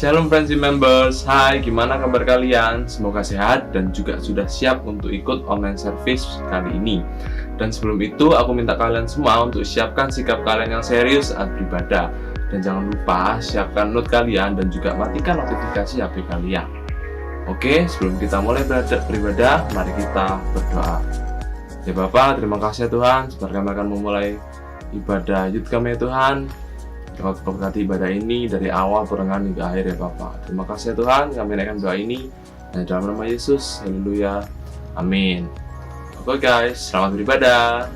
Shalom Friendship Members, hai gimana kabar kalian? Semoga sehat dan juga sudah siap untuk ikut online service kali ini. Dan sebelum itu aku minta kalian semua untuk siapkan sikap kalian yang serius saat beribadah. Dan jangan lupa siapkan note kalian dan juga matikan notifikasi HP kalian. Oke, sebelum kita mulai beribadah, mari kita berdoa. Ya Bapak, terima kasih ya Tuhan, sebab kami akan memulai ibadah Youth kami ya Tuhan. Dapat berkati ibadah ini dari awal pertengahan hingga akhir ya Bapak. Terima kasih ya Tuhan, kami naikkan doa ini dan dalam nama Yesus, haleluya, amin. Oke guys, selamat beribadah.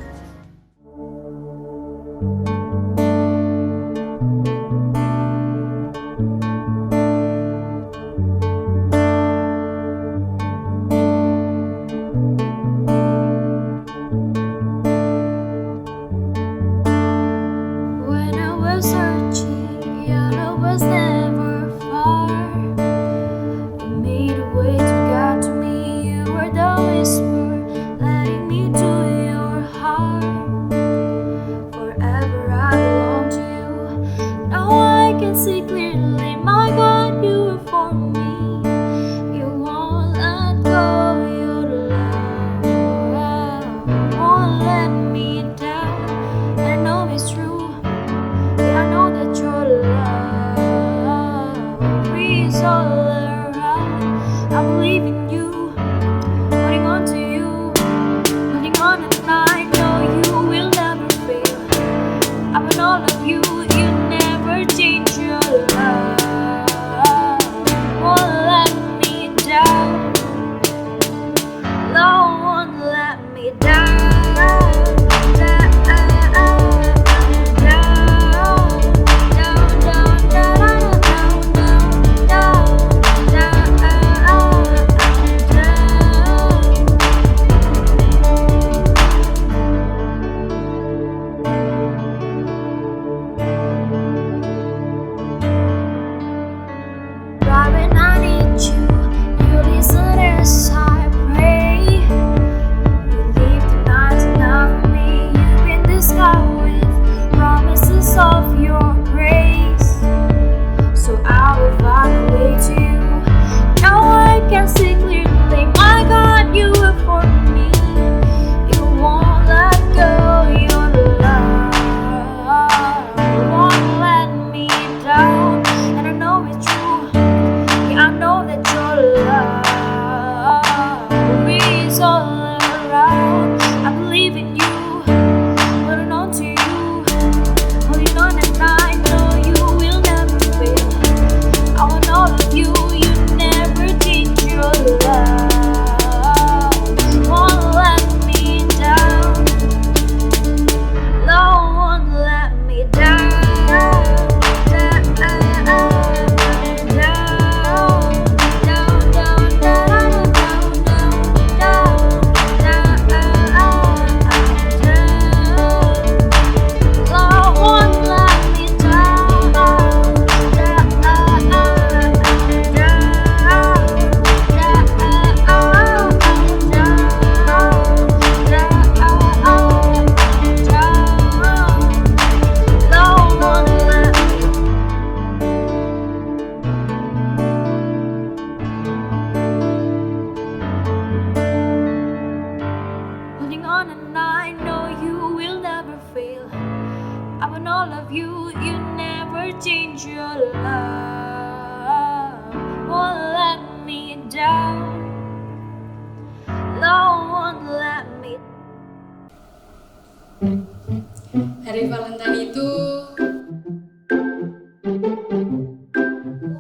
Hari Valentine itu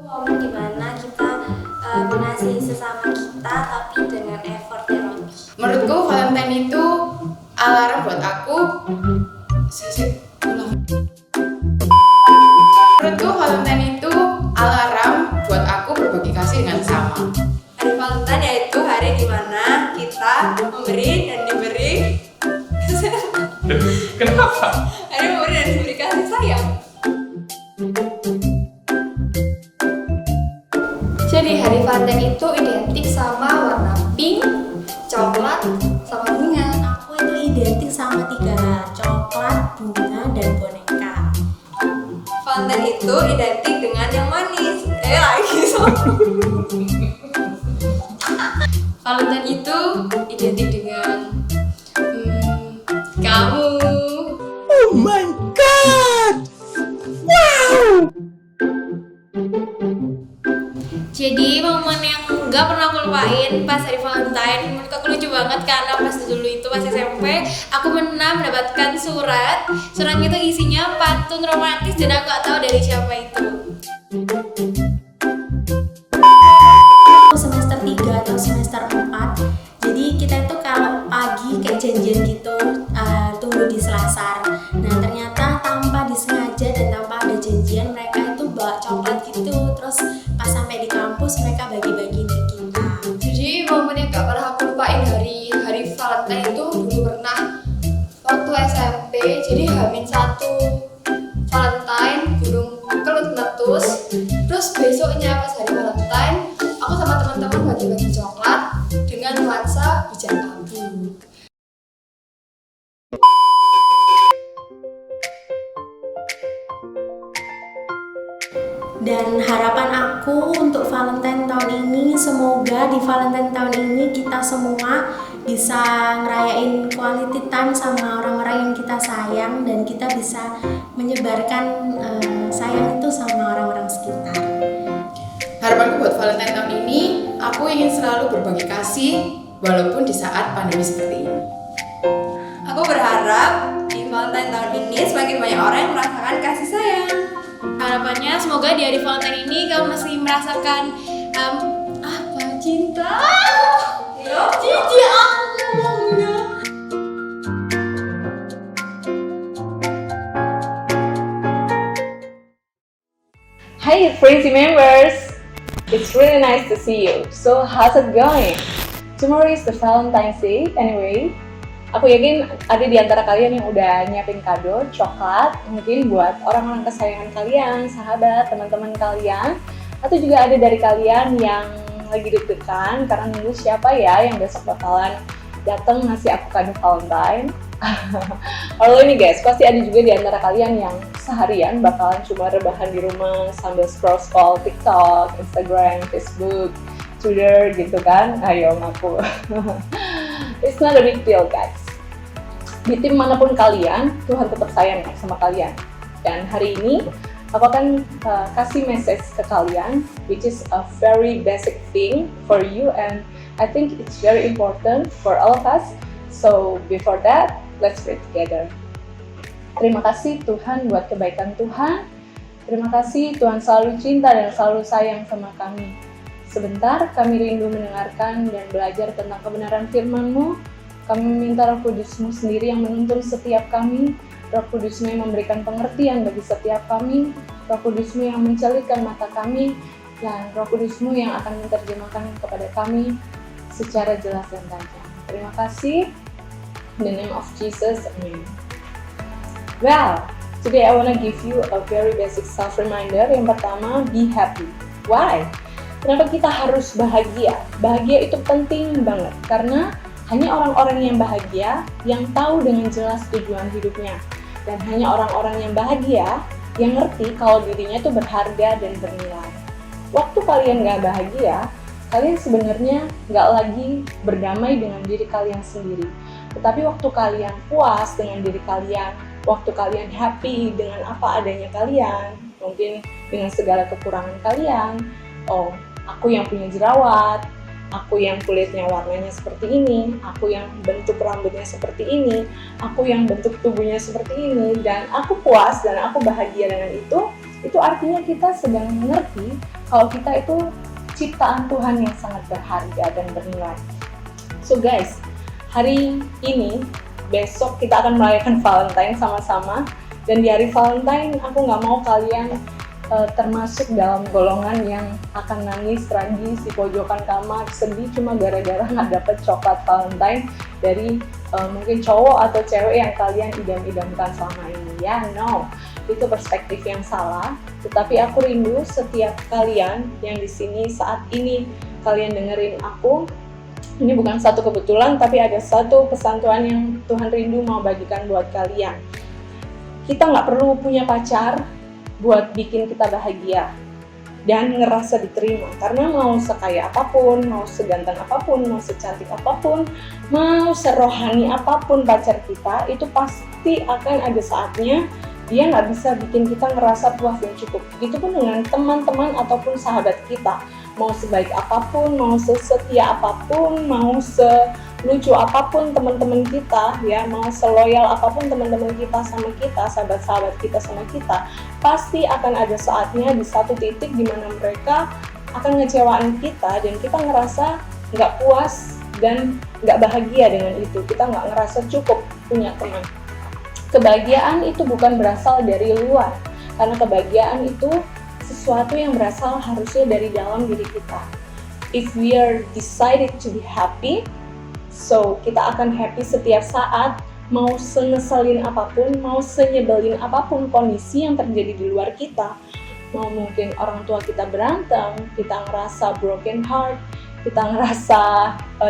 momen dimana kita mengasihi sesama kita tapi dengan effort yang lebih. Menurutku Valentine itu alarm buat aku. Menurutku Valentine itu alarm buat aku berbagi kasih dengan sesama. Hari Valentine yaitu hari dimana kita memberi dan diberi. Kenapa? Hari memberi dan diberi kasih sayang. Jadi hari Valentine itu identik sama warna pink, coklat, sama bunga. Aku itu identik sama 3 hal: coklat, bunga, dan boneka. Valentine itu identik dengan yang manis. lagi so. Valentine itu identik dengan kamu. Oh my god! Wow! Jadi momen yang gak pernah aku lupain pas hari Valentine, menurut aku lucu banget karena pas dulu itu pas SMP aku pernah mendapatkan surat itu isinya pantun romantis dan aku gak tahu dari siapa itu. Semester 3 atau semester 4. Jadi kita itu kalau pagi kayak janjian gitu, tunggu di selasar. Nah ternyata tanpa disengaja dan tanpa ada janjian, mereka itu bawa coklat gitu. Terus pas sampai di kampus mereka bagi-bagiin ke kita. Jadi momen yang gak pernah aku lupain hari Valentine itu dulu pernah waktu SMP. Jadi H-1 Valentine gunung kelut meletus. Terus besoknya pas hari Valentine aku sama teman-teman bagi-bagi coklat dengan nuansa hujan abu. Dan harapan aku untuk Valentine tahun ini, semoga di Valentine tahun ini kita semua bisa ngerayain quality time sama orang-orang yang kita sayang, dan kita bisa menyebarkan sayang itu sama orang-orang sekitar. Harapanku buat Valentine tahun ini, aku ingin selalu berbagi kasih walaupun di saat pandemi seperti ini. Aku berharap di Valentine tahun ini semakin banyak orang yang merasakan kasih sayang. Harapannya semoga di hari Valentine ini kamu masih merasakan cinta. Cici aku ngomongnya. Hi Frenzy members! It's really nice to see you. So how's it going? Tomorrow is the Valentine's Day anyway. Aku yakin ada di antara kalian yang udah nyiapin kado, coklat, mungkin buat orang-orang kesayangan kalian, sahabat, teman-teman kalian, atau juga ada dari kalian yang lagi deg-degan karena nunggu siapa ya yang besok bakalan datang ngasih aku kado Valentine. Kalau ini guys, pasti ada juga di antara kalian yang seharian bakalan cuma rebahan di rumah sambil scroll TikTok, Instagram, Facebook, Twitter gitu kan. Ayo ngaku. It's not a big deal guys. Di tim manapun kalian, Tuhan tetap sayang sama kalian. Dan hari ini aku akan kasih message ke kalian, which is a very basic thing for you, and I think it's very important for all of us. So before that, let's pray together. Terima kasih Tuhan buat kebaikan Tuhan. Terima kasih Tuhan selalu cinta dan selalu sayang sama kami. Sebentar kami rindu mendengarkan dan belajar tentang kebenaran firman-Mu. Kami meminta Roh Kudus-Mu sendiri yang menuntun setiap kami, Roh Kudus-Mu yang memberikan pengertian bagi setiap kami, Roh Kudus-Mu yang mencelitkan mata kami, dan Roh Kudus-Mu yang akan menerjemahkan kepada kami secara jelas dan tajam. Terima kasih. In the name of Jesus, Amen. Well, today I want to give you a very basic self-reminder. Yang pertama, be happy. Why? Kenapa kita harus bahagia? Bahagia itu penting banget, karena hanya orang-orang yang bahagia yang tahu dengan jelas tujuan hidupnya. Dan hanya orang-orang yang bahagia yang ngerti kalau dirinya itu berharga dan bernilai. Waktu kalian gak bahagia, kalian sebenarnya gak lagi berdamai dengan diri kalian sendiri. Tetapi waktu kalian puas dengan diri kalian, waktu kalian happy dengan apa adanya kalian, mungkin dengan segala kekurangan kalian, oh aku yang punya jerawat, aku yang kulitnya warnanya seperti ini, aku yang bentuk rambutnya seperti ini, aku yang bentuk tubuhnya seperti ini, dan aku puas dan aku bahagia dengan itu artinya kita sedang mengerti kalau kita itu ciptaan Tuhan yang sangat berharga dan bernilai. So guys, hari ini, besok kita akan merayakan Valentine sama-sama, dan di hari Valentine aku nggak mau kalian termasuk dalam golongan yang akan nangis, tragis di pojokan kamar, sedih cuma gara-gara nggak dapet coklat Valentine dari mungkin cowok atau cewek yang kalian idam-idamkan selama ini. Ya, no, itu perspektif yang salah. Tetapi aku rindu setiap kalian yang di sini saat ini kalian dengerin aku. Ini bukan satu kebetulan, tapi ada satu pesan Tuhan yang Tuhan rindu mau bagikan buat kalian. Kita nggak perlu punya pacar buat bikin kita bahagia. dan ngerasa diterima. Karena mau sekaya apapun, mau seganteng apapun, mau secantik apapun, mau serohani apapun pacar kita, itu pasti akan ada saatnya dia nggak bisa bikin kita ngerasa puas dan cukup. Begitu pun dengan teman-teman ataupun sahabat kita. Mau sebaik apapun, mau sesetia apapun, mau selucu apapun teman-teman kita, ya, mau seloyal apapun teman-teman kita sama kita, sahabat-sahabat kita sama kita, pasti akan ada saatnya di satu titik di mana mereka akan ngecewain kita dan kita ngerasa nggak puas dan nggak bahagia dengan itu. Kita nggak ngerasa cukup punya teman. Kebahagiaan itu bukan berasal dari luar, karena kebahagiaan itu sesuatu yang berasal harusnya dari dalam diri kita. If we are decided to be happy, so kita akan happy setiap saat, mau sengeselin apapun, mau senyebelin apapun kondisi yang terjadi di luar kita. Mau mungkin orang tua kita berantem, kita ngerasa broken heart, kita ngerasa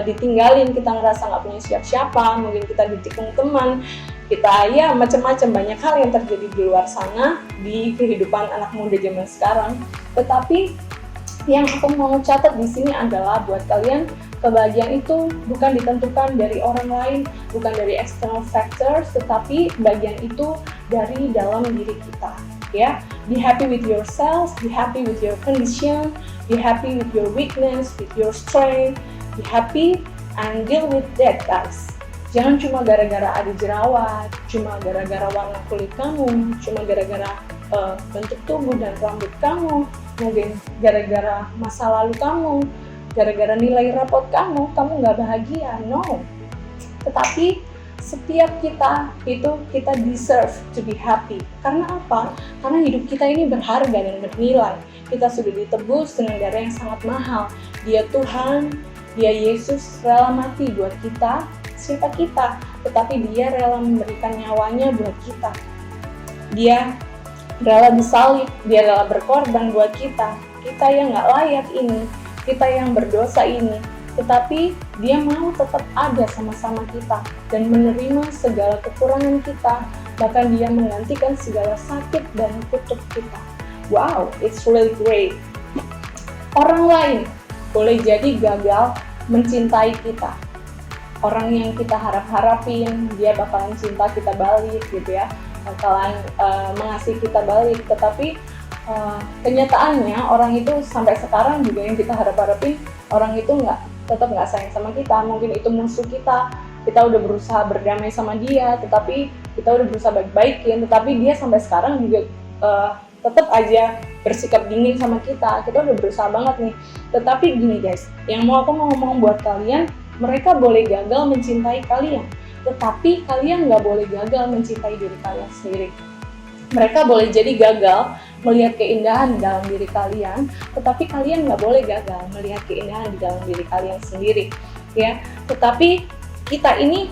ditinggalin, kita ngerasa nggak punya siapa-siapa, mungkin kita ditikung teman, kita ya macam-macam, banyak hal yang terjadi di luar sana di kehidupan anak muda zaman sekarang. Tetapi yang aku mau catat di sini adalah buat kalian, kebahagiaan itu bukan ditentukan dari orang lain, bukan dari external factors, tetapi bagian itu dari dalam diri kita. Ya, be happy with yourself, be happy with your condition, be happy with your weakness, with your strength, be happy and deal with that, guys. Jangan cuma gara-gara ada jerawat, cuma gara-gara warna kulit kamu, cuma gara-gara bentuk tubuh dan rambut kamu, mungkin gara-gara masa lalu kamu, gara-gara nilai rapot kamu nggak bahagia. No. Tetapi setiap kita itu kita deserve to be happy. Karena apa? Karena hidup kita ini berharga dan bernilai. Kita sudah ditebus dengan darah yang sangat mahal. Dia Tuhan, Dia Yesus rela mati buat kita. Siapa kita? Tetapi Dia rela memberikan nyawanya buat kita. Dia rela disalib, Dia rela berkorban buat kita. Kita yang nggak layak ini, kita yang berdosa ini, tetapi Dia mau tetap ada sama-sama kita dan menerima segala kekurangan kita, bahkan Dia menggantikan segala sakit dan kutuk kita. Wow, it's really great. Orang lain boleh jadi gagal mencintai kita. Orang yang kita harap-harapin, dia bakalan cinta kita balik gitu ya, bakalan mengasihi kita balik. Tetapi kenyataannya orang itu sampai sekarang juga yang kita harap-harapin, orang itu tetap nggak sayang sama kita. Mungkin itu musuh kita udah berusaha berdamai sama dia, tetapi kita udah berusaha baik-baikin, tetapi dia sampai sekarang juga tetap aja bersikap dingin sama kita. Kita udah berusaha banget nih. Tetapi gini guys, yang mau aku ngomong buat kalian, mereka boleh gagal mencintai kalian, tetapi kalian nggak boleh gagal mencintai diri kalian sendiri. Mereka boleh jadi gagal melihat keindahan di dalam diri kalian, tetapi kalian nggak boleh gagal melihat keindahan di dalam diri kalian sendiri, ya. Tetapi kita ini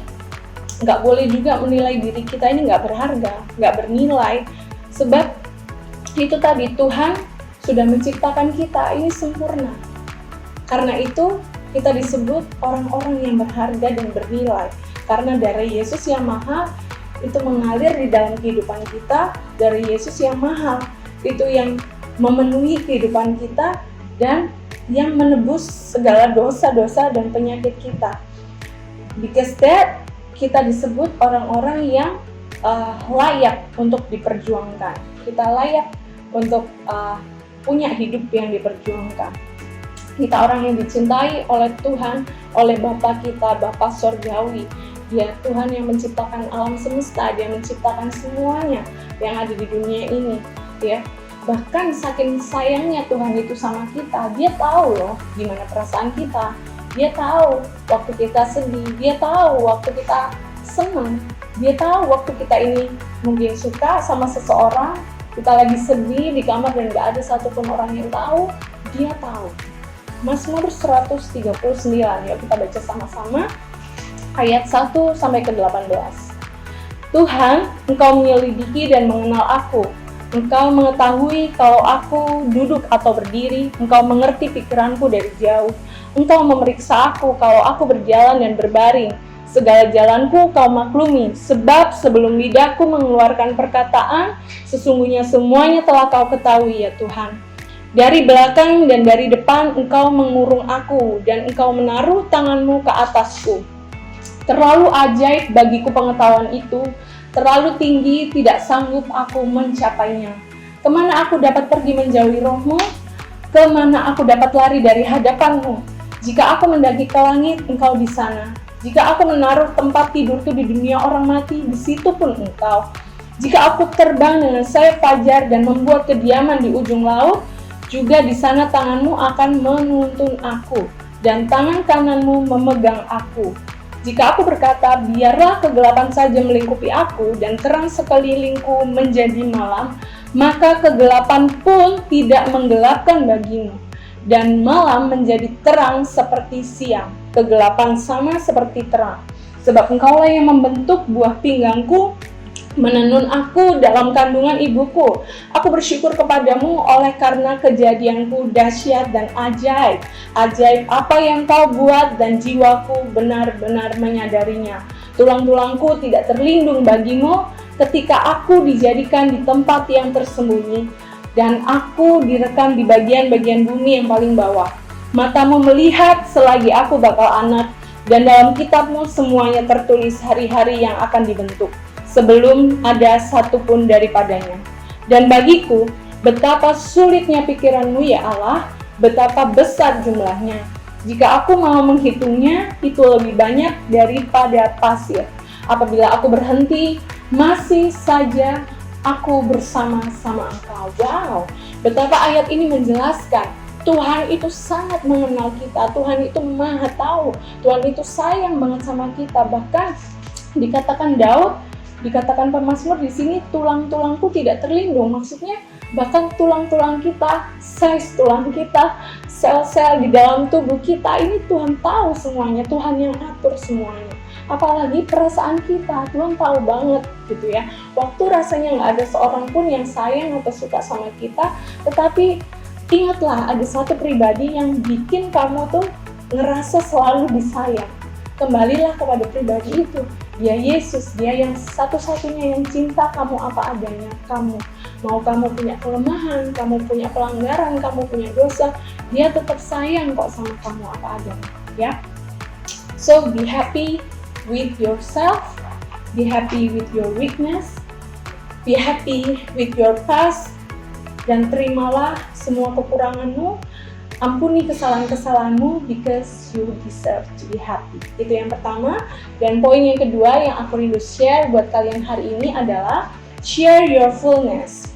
nggak boleh juga menilai diri kita ini nggak berharga, nggak bernilai, sebab itu tadi Tuhan sudah menciptakan kita ini sempurna. Karena itu kita disebut orang-orang yang berharga dan bernilai, karena darah Yesus yang mahal itu mengalir di dalam kehidupan kita. Darah Yesus yang mahal itu yang memenuhi kehidupan kita dan yang menebus segala dosa-dosa dan penyakit kita. Because that, kita disebut orang-orang yang layak untuk diperjuangkan. Kita layak untuk punya hidup yang diperjuangkan. Kita orang yang dicintai oleh Tuhan, oleh Bapa kita, Bapa Surgawi. Dia Tuhan yang menciptakan alam semesta, Dia menciptakan semuanya yang ada di dunia ini, ya. Bahkan saking sayangnya Tuhan itu sama kita, Dia tahu loh gimana perasaan kita. Dia tahu waktu kita sedih, Dia tahu waktu kita senang, Dia tahu waktu kita ini mungkin suka sama seseorang, kita lagi sedih di kamar dan gak ada satupun orang yang tahu, Dia tahu. Mazmur 139, ya kita baca sama-sama ayat 1 sampai ke 18. Tuhan, Engkau menyelidiki dan mengenal aku. Engkau mengetahui kalau aku duduk atau berdiri. Engkau mengerti pikiranku dari jauh. Engkau memeriksa aku kalau aku berjalan dan berbaring. Segala jalanku Kau maklumi, sebab sebelum lidahku mengeluarkan perkataan, sesungguhnya semuanya telah Kau ketahui ya Tuhan. Dari belakang dan dari depan engkau mengurung aku, dan engkau menaruh tanganmu ke atasku. Terlalu ajaib bagiku pengetahuan itu, terlalu tinggi tidak sanggup aku mencapainya. Kemana aku dapat pergi menjauhi rohmu? Kemana aku dapat lari dari hadapanmu? Jika aku mendaki ke langit, engkau di sana. Jika aku menaruh tempat tidurku di dunia orang mati, di situ pun engkau. Jika aku terbang dengan sayap fajar dan membuat kediaman di ujung laut, juga di sana tanganmu akan menuntun aku, dan tangan kananmu memegang aku. Jika aku berkata, biarlah kegelapan saja melingkupi aku, dan terang sekelilingku menjadi malam, maka kegelapan pun tidak menggelapkan bagimu, dan malam menjadi terang seperti siang. Kegelapan sama seperti terang, sebab engkaulah yang membentuk buah pinggangku, menenun aku dalam kandungan ibuku. Aku bersyukur kepadamu oleh karena kejadianku dahsyat dan ajaib. Ajaib apa yang kau buat dan jiwaku benar-benar menyadarinya. Tulang-tulangku tidak terlindung bagimu ketika aku dijadikan di tempat yang tersembunyi dan aku direkam di bagian-bagian bumi yang paling bawah. Matamu melihat selagi aku bakal anak, dan dalam kitabmu semuanya tertulis hari-hari yang akan dibentuk, sebelum ada satupun daripadanya. Dan bagiku, betapa sulitnya pikiranmu ya Allah, betapa besar jumlahnya. Jika aku mau menghitungnya, itu lebih banyak daripada pasir. Apabila aku berhenti, masih saja aku bersama-sama engkau. Wow, betapa ayat ini menjelaskan Tuhan itu sangat mengenal kita, Tuhan itu maha tahu, Tuhan itu sayang banget sama kita. Bahkan dikatakan Daud, dikatakan pemazmur di sini, tulang-tulangku tidak terlindung. Maksudnya bahkan tulang-tulang kita, size tulang kita, sel-sel di dalam tubuh kita, ini Tuhan tahu semuanya, Tuhan yang atur semuanya. Apalagi perasaan kita, Tuhan tahu banget gitu ya. Waktu rasanya nggak ada seorang pun yang sayang atau suka sama kita, tetapi ingatlah ada satu pribadi yang bikin kamu tuh ngerasa selalu disayang. Kembalilah kepada pribadi itu. Dia Yesus, dia yang satu-satunya yang cinta kamu apa adanya. Kamu punya kelemahan, kamu punya pelanggaran, kamu punya dosa, dia tetap sayang kok sama kamu apa adanya, ya. So be happy with yourself, be happy with your weakness, be happy with your past, dan terimalah semua kekuranganmu, ampuni kesalahan-kesalahanmu because you deserve to be happy. Itu yang pertama. Dan poin yang kedua yang aku rindu share buat kalian hari ini adalah share your fullness.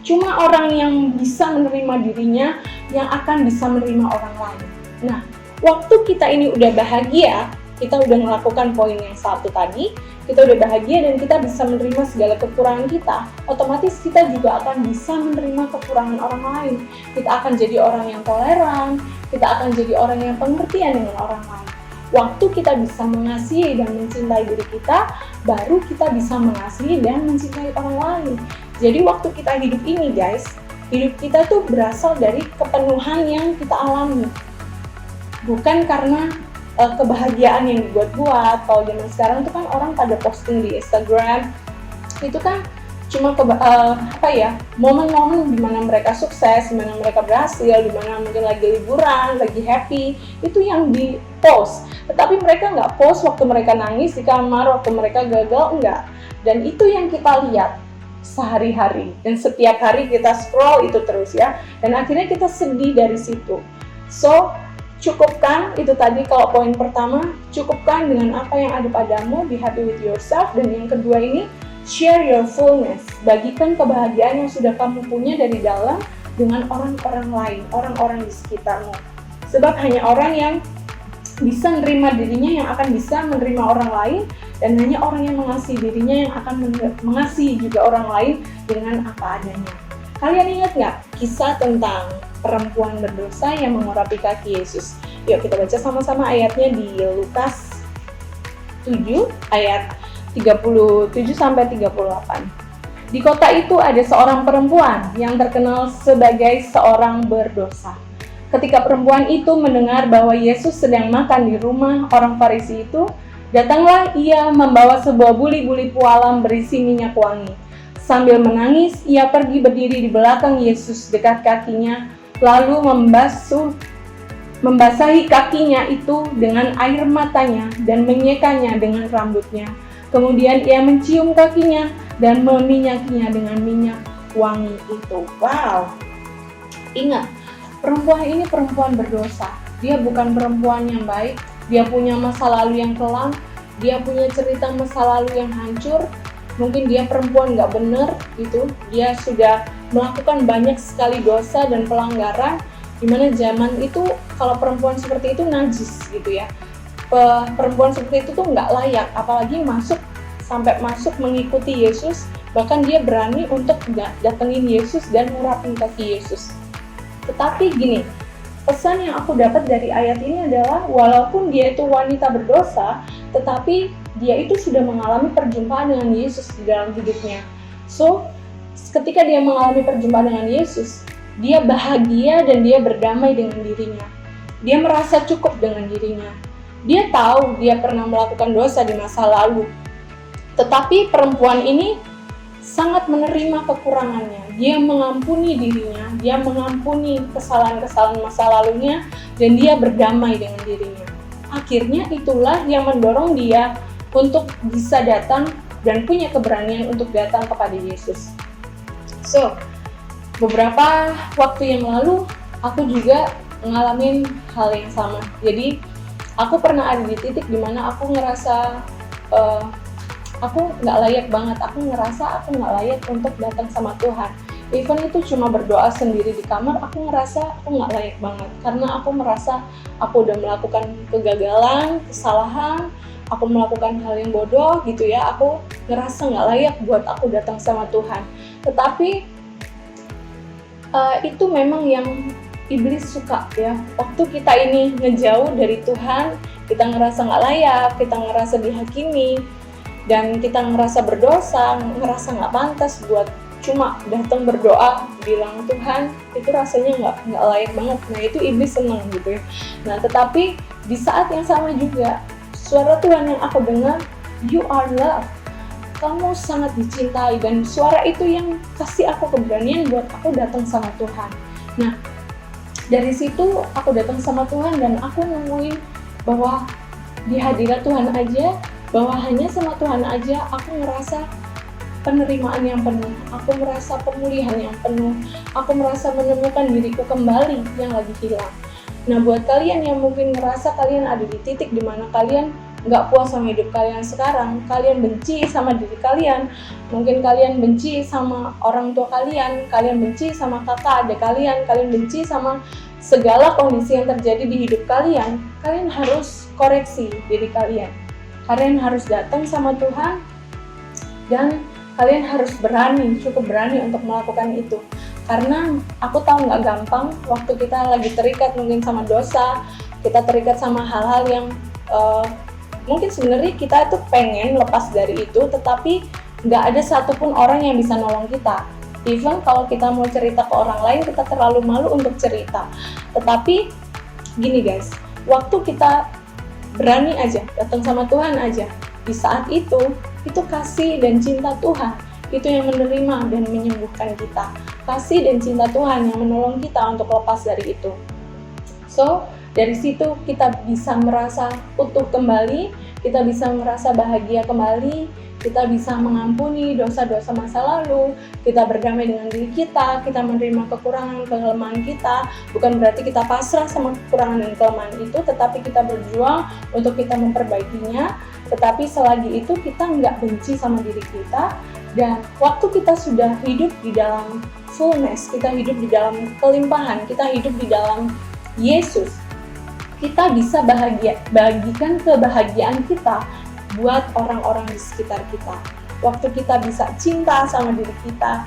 Cuma orang yang bisa menerima dirinya yang akan bisa menerima orang lain. Nah, waktu kita ini udah bahagia, kita udah melakukan poin yang satu tadi, kita udah bahagia dan kita bisa menerima segala kekurangan kita, otomatis kita juga akan bisa menerima kekurangan orang lain. Kita akan jadi orang yang toleran, kita akan jadi orang yang pengertian dengan orang lain. Waktu kita bisa mengasihi dan mencintai diri kita, baru kita bisa mengasihi dan mencintai orang lain. Jadi waktu kita hidup ini guys, hidup kita tuh berasal dari kepenuhan yang kita alami. Bukan karena kebahagiaan yang dibuat-buat. Kalau zaman sekarang tuh kan orang pada posting di Instagram, itu kan cuma momen-momen di mana mereka sukses, di mana mereka berhasil, di mana mungkin lagi liburan, lagi happy, itu yang di post. Tetapi mereka nggak post waktu mereka nangis di kamar, waktu mereka gagal, enggak. Dan itu yang kita lihat sehari-hari, dan setiap hari kita scroll itu terus ya, dan akhirnya kita sedih dari situ. So cukupkan itu tadi, kalau poin pertama, cukupkan dengan apa yang ada padamu, be happy with yourself. Dan yang kedua ini, share your fullness, bagikan kebahagiaan yang sudah kamu punya dari dalam dengan orang-orang lain, orang-orang di sekitarmu. Sebab hanya orang yang bisa menerima dirinya yang akan bisa menerima orang lain, dan hanya orang yang mengasihi dirinya yang akan mengasihi juga orang lain dengan apa adanya. Kalian ingat nggak kisah tentang perempuan berdosa yang mengurapi kaki Yesus? Yuk kita baca sama-sama ayatnya di Lukas 7 ayat 37-38. Di kota itu ada seorang perempuan yang terkenal sebagai seorang berdosa. Ketika perempuan itu mendengar bahwa Yesus sedang makan di rumah orang Farisi itu, datanglah ia membawa sebuah buli-buli pualam berisi minyak wangi. Sambil menangis, ia pergi berdiri di belakang Yesus dekat kakinya, lalu membasahi kakinya itu dengan air matanya dan menyekanya dengan rambutnya. Kemudian ia mencium kakinya dan meminyakinya dengan minyak wangi itu. Wow. Ingat, perempuan ini perempuan berdosa. Dia bukan perempuan yang baik. Dia punya masa lalu yang kelam. Dia punya cerita masa lalu yang hancur. Mungkin dia perempuan nggak benar gitu. Dia sudah melakukan banyak sekali dosa dan pelanggaran. Dimana zaman itu kalau perempuan seperti itu najis gitu ya. Perempuan seperti itu tuh nggak layak, apalagi sampai masuk mengikuti Yesus. Bahkan dia berani untuk datengin Yesus dan ngurapin kaki Yesus. Tetapi gini, pesan yang aku dapat dari ayat ini adalah walaupun dia itu wanita berdosa, tetapi dia itu sudah mengalami perjumpaan dengan Yesus di dalam hidupnya. So, ketika dia mengalami perjumpaan dengan Yesus, dia bahagia dan dia berdamai dengan dirinya. Dia merasa cukup dengan dirinya. Dia tahu dia pernah melakukan dosa di masa lalu. Tetapi perempuan ini sangat menerima kekurangannya. Dia mengampuni dirinya, dia mengampuni kesalahan-kesalahan masa lalunya, dan dia berdamai dengan dirinya. Akhirnya itulah yang mendorong dia untuk bisa datang dan punya keberanian untuk datang kepada Yesus. So, beberapa waktu yang lalu aku juga ngalamin hal yang sama. Jadi aku pernah ada di titik dimana aku ngerasa aku nggak layak banget. Aku ngerasa aku nggak layak untuk datang sama Tuhan. Even itu cuma berdoa sendiri di kamar, aku ngerasa aku nggak layak banget. Karena aku merasa aku udah melakukan kegagalan, kesalahan, aku melakukan hal yang bodoh gitu ya. Aku ngerasa nggak layak buat aku datang sama Tuhan. Tetapi itu memang yang iblis suka ya. Waktu kita ini ngejauh dari Tuhan, kita ngerasa nggak layak, kita ngerasa dihakimi, dan kita ngerasa berdosa, ngerasa nggak pantas buat cuma datang berdoa, bilang Tuhan, itu rasanya nggak layak banget. Nah itu iblis seneng gitu ya. Nah tetapi di saat yang sama juga, suara Tuhan yang aku dengar, you are loved. Kamu sangat dicintai, dan suara itu yang kasih aku keberanian buat aku datang sama Tuhan. Nah, dari situ aku datang sama Tuhan dan aku nemuin bahwa di hadirat Tuhan aja, bahwa hanya sama Tuhan aja aku ngerasa penerimaan yang penuh, aku merasa pemulihan yang penuh, aku merasa menemukan diriku kembali yang lagi hilang. Nah, buat kalian yang mungkin ngerasa kalian ada di titik dimana kalian nggak puas sama hidup kalian sekarang, kalian benci sama diri kalian, mungkin kalian benci sama orang tua kalian benci sama kakak adik kalian benci sama segala kondisi yang terjadi di hidup kalian harus koreksi diri kalian. Kalian harus datang sama Tuhan dan kalian harus cukup berani untuk melakukan itu. Karena aku tahu nggak gampang waktu kita lagi terikat mungkin sama dosa, kita terikat sama hal-hal yang mungkin sebenarnya kita itu pengen lepas dari itu, tetapi nggak ada satupun orang yang bisa nolong kita. Even kalau kita mau cerita ke orang lain, kita terlalu malu untuk cerita. Tetapi gini guys, waktu kita berani aja datang sama Tuhan aja, di saat itu kasih dan cinta Tuhan itu yang menerima dan menyembuhkan kita. Kasih dan cinta Tuhan yang menolong kita untuk lepas dari itu. So, dari situ kita bisa merasa utuh kembali, kita bisa merasa bahagia kembali, kita bisa mengampuni dosa-dosa masa lalu, kita berdamai dengan diri kita menerima kekurangan, kelemahan kita. Bukan berarti kita pasrah sama kekurangan dan kelemahan itu, tetapi kita berjuang untuk kita memperbaikinya. Tetapi selagi itu kita nggak benci sama diri kita, dan waktu kita sudah hidup di dalam fullness, kita hidup di dalam kelimpahan, kita hidup di dalam Yesus, kita bisa bagikan kebahagiaan kita buat orang-orang di sekitar kita. Waktu kita bisa cinta sama diri kita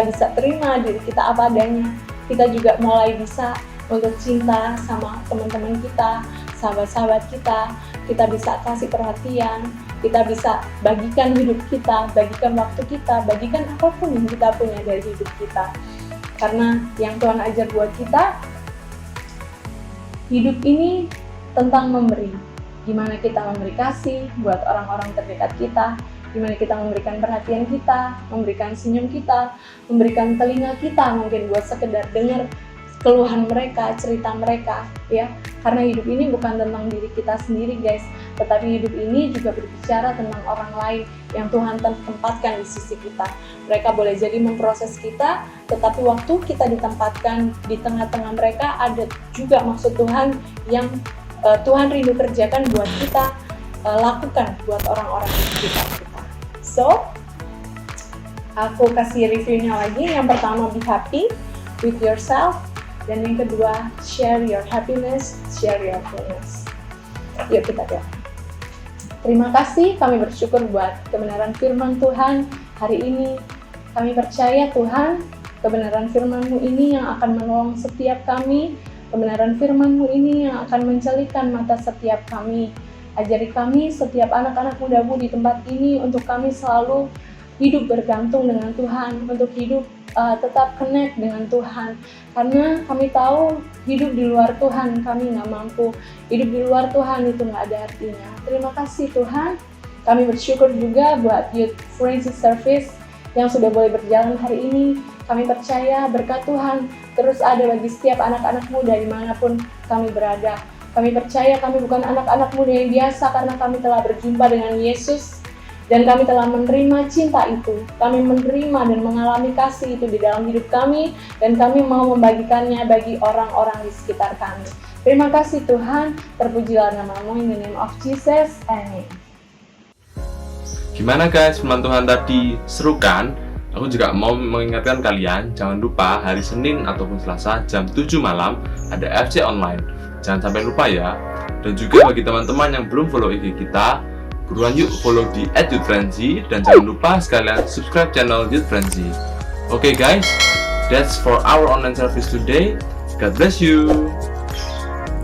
bisa terima diri kita apa adanya, kita juga mulai bisa untuk cinta sama teman-teman kita, sahabat-sahabat kita bisa kasih perhatian, kita bisa bagikan hidup kita, bagikan waktu kita, bagikan apapun yang kita punya dari hidup kita. Karena yang Tuhan ajar buat kita, hidup ini tentang memberi, di mana kita memberi kasih buat orang-orang terdekat kita, di mana kita memberikan perhatian kita, memberikan senyum kita, memberikan telinga kita mungkin buat sekedar dengar keluhan mereka, cerita mereka, ya. Karena hidup ini bukan tentang diri kita sendiri, guys, tetapi hidup ini juga berbicara tentang orang lain yang Tuhan tempatkan di sisi kita. Mereka boleh jadi memproses kita, tetapi waktu kita ditempatkan di tengah-tengah mereka, ada juga maksud Tuhan yang Tuhan rindu kerjakan buat kita lakukan buat orang-orang di sekitar kita. So, aku kasih reviewnya lagi. Yang pertama, be happy with yourself. Dan yang kedua, share your happiness, share your fullness. Yuk kita doa. Terima kasih, kami bersyukur buat kebenaran firman Tuhan hari ini. Kami percaya Tuhan, kebenaran firman-Mu ini yang akan menolong setiap kami. Kebenaran firman-Mu ini yang akan mencelikan mata setiap kami. Ajari kami, setiap anak-anak muda-Mu di tempat ini, untuk kami selalu hidup bergantung dengan Tuhan, untuk hidup tetap connect dengan Tuhan. Karena kami tahu hidup di luar Tuhan kami nggak mampu. Hidup di luar Tuhan itu nggak ada artinya. Terima kasih Tuhan. Kami bersyukur juga buat Youth Forensic Service yang sudah boleh berjalan hari ini. Kami percaya berkat Tuhan terus ada bagi setiap anak-anak muda dimanapun kami berada. Kami percaya kami bukan anak-anak muda yang biasa karena kami telah berjumpa dengan Yesus. Dan kami telah menerima cinta itu, kami menerima dan mengalami kasih itu di dalam hidup kami, dan kami mau membagikannya bagi orang-orang di sekitar kami. Terima kasih Tuhan, terpujilah nama-Mu, in the name of Jesus, amen. Gimana guys, firman Tuhan tadi seru kan? Aku juga mau mengingatkan kalian, jangan lupa hari Senin ataupun Selasa jam 7 malam ada FC Online. Jangan sampai lupa ya. Dan juga bagi teman-teman yang belum follow IG kita, buruan yuk follow di @youthfrenzy, dan jangan lupa sekalian subscribe channel Youth Frenzy. Okay guys, that's for our online service today. God bless you.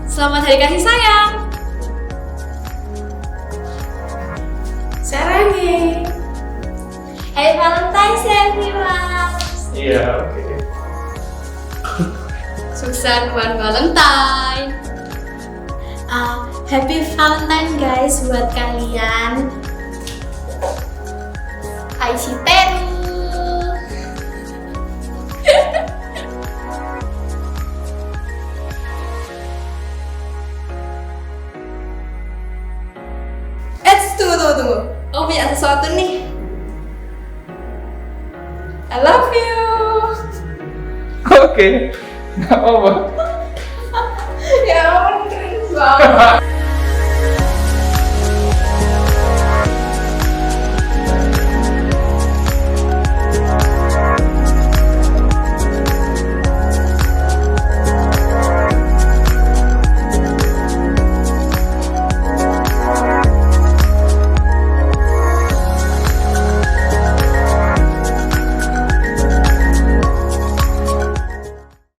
Selamat Hari Kasih Sayang. Sarangi. Happy Valentine's Day everyone. Iya, oke. Sukses buat Valentine. Happy Valentine guys buat kalian. I see Peru. Tunggu. Oh, punya sesuatu nih. I love you. Oke, nggak apa-apa. Ya ampun, keren banget.